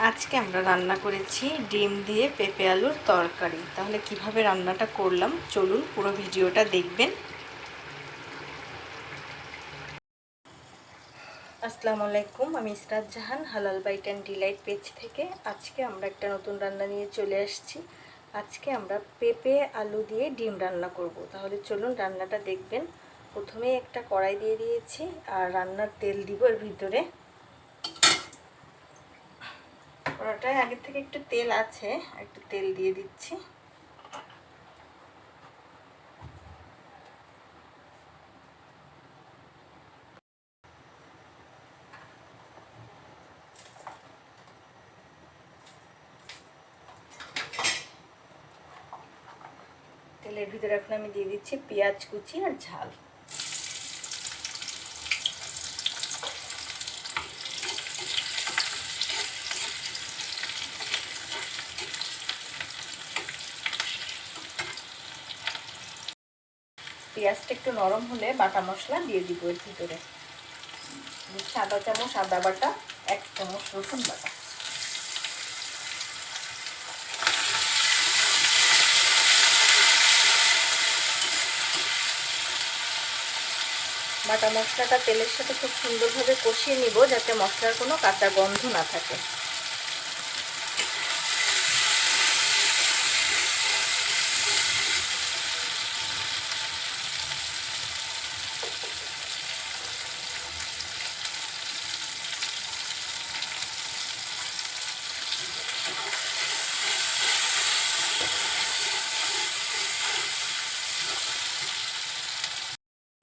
আজকে আমরা রান্না করেছি ডিম দিয়ে পেঁপে আলুর তরকারি। তাহলে কিভাবে রান্নাটা করলাম চলুন পুরো ভিডিওটা দেখবেন। আসসালামু আলাইকুম, আমি ইসরাত জাহান, হালাল বাইট অ্যান্ড ডিলাইট পেজ থেকে। আজকে আমরা একটা নতুন রান্না নিয়ে চলে আসছি। আজকে আমরা পেঁপে আলু দিয়ে ডিম রান্না করব। তাহলে চলুন রান্নাটা দেখবেন। প্রথমে একটা কড়াই দিয়ে দিয়েছি আর রান্নার তেল দিব এর ভিতরে। কড়াইটায় আগে থেকে একটু তেল আছে, একটু তেল দিয়ে দিচ্ছি। তেলের ভিতরে এখন আমি দিয়ে দিচ্ছি পেঁয়াজ কুচি আর ঝাল। পেঁয়াজটা একটু নরম হলে বাটা মশলা দিয়ে দিব এর ভিতরে। আধা চামচ আদা বাটা, 1 চামচ রসুন বাটা। বাটা মশলাটা তেলের সাথে খুব সুন্দরভাবে কষিয়ে নিব যাতে মশলার কোনো কাঁচা গন্ধ না থাকে।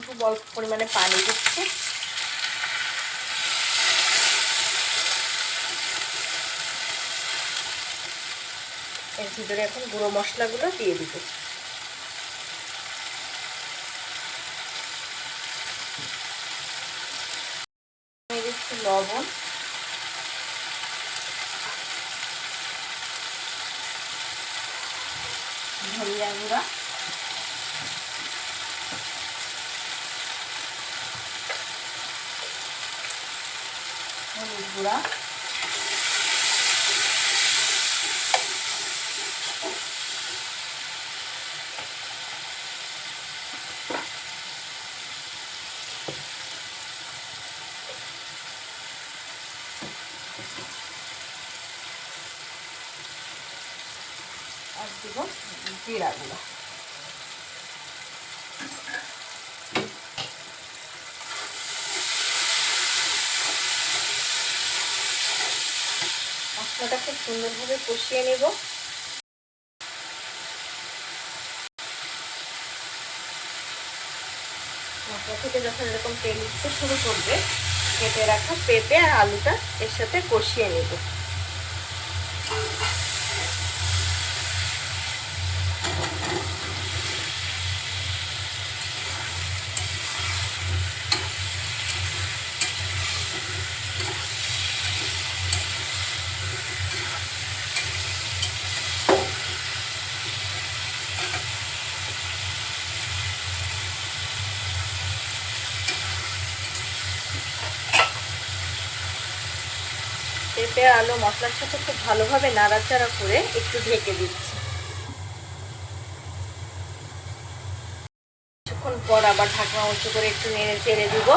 খুব অল্প পরিমাণে পানি দিচ্ছি। এর ভিতরে এখন গুঁড়ো মশলাগুলো দিয়ে দিব। দিয়ে দিচ্ছি লবণ, ধনিয়া গুঁড়া, হলুদ গুঁড়া, আর দিব জিরা গুঁড়া। মশলাটা খুব সুন্দরভাবে কষিয়ে নেব। মশলা থেকে যখন এরকম তেল উঠতে শুরু করবে, কেটে রাখা পেঁপে আর আলুটা এর সাথে কষিয়ে নেব। পেঁপে আলু মশলার সাথে খুব ভালোভাবে নাড়াচাড়া করে একটু ঢেকে দিচ্ছি। কিছুক্ষণ পর আবার ঢাকনা উঁচু করে একটু নেড়ে চেড়ে দিব।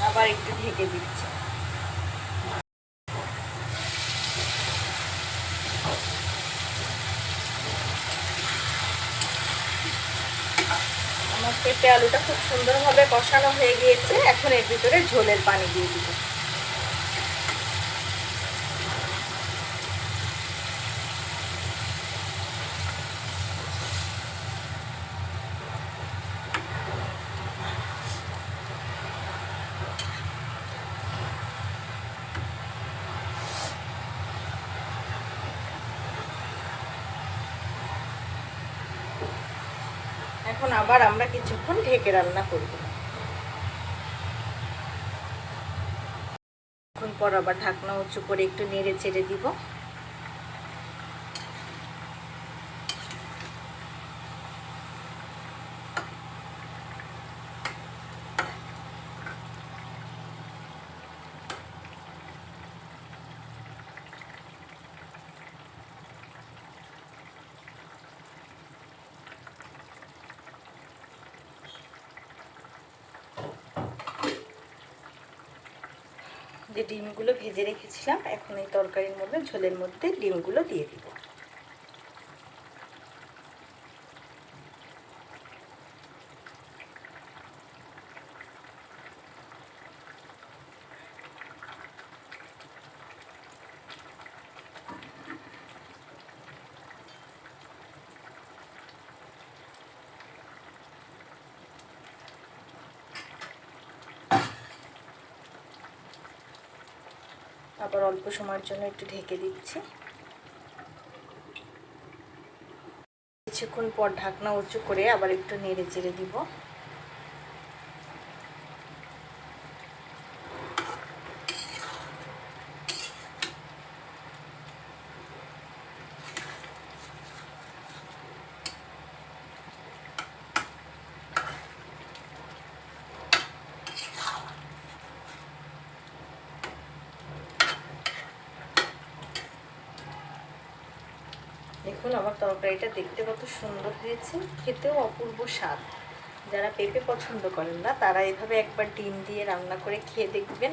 আবার একটু ঢেকে দিচ্ছি। আমার পেঁপে আলুটা খুব সুন্দরভাবে কষানো হয়ে গিয়েছে। এখন এর ভিতরে ঝোলের পানি দিয়ে দিব। এখন আবার আমরা কিছুক্ষণ ঢেকে রান্না করব। পর আবার ঢাকনা উঁচু করে একটু নেড়ে চেড়ে দিব। যে ডিমগুলো ভেজে রেখেছিলাম, এখন এই তরকারির মধ্যে, ঝোলের মধ্যে ডিমগুলো দিয়ে দিব। আবার অল্প সময়ের জন্য একটু ঢেকে দিচ্ছি। কিছুক্ষণ পর ঢাকনা উঁচু করে আবার একটু নেড়ে চেড়ে দিব। দেখুন আমার তরকারিটা দেখতে কত সুন্দর হয়েছে, খেতেও অপূর্ব স্বাদ। যারা পেঁপে পছন্দ করেন না তারা এভাবে একবার ডিম দিয়ে রান্না করে খেয়ে দেখবেন,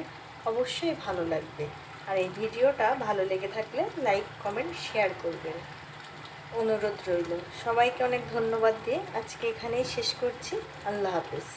অবশ্যই ভালো লাগবে। আর এই ভিডিওটা ভালো লেগে থাকলে লাইক, কমেন্ট, শেয়ার করবেন, অনুরোধ রইল। সবাইকে অনেক ধন্যবাদ দিয়ে আজকে এখানেই শেষ করছি। আল্লাহ হাফেজ।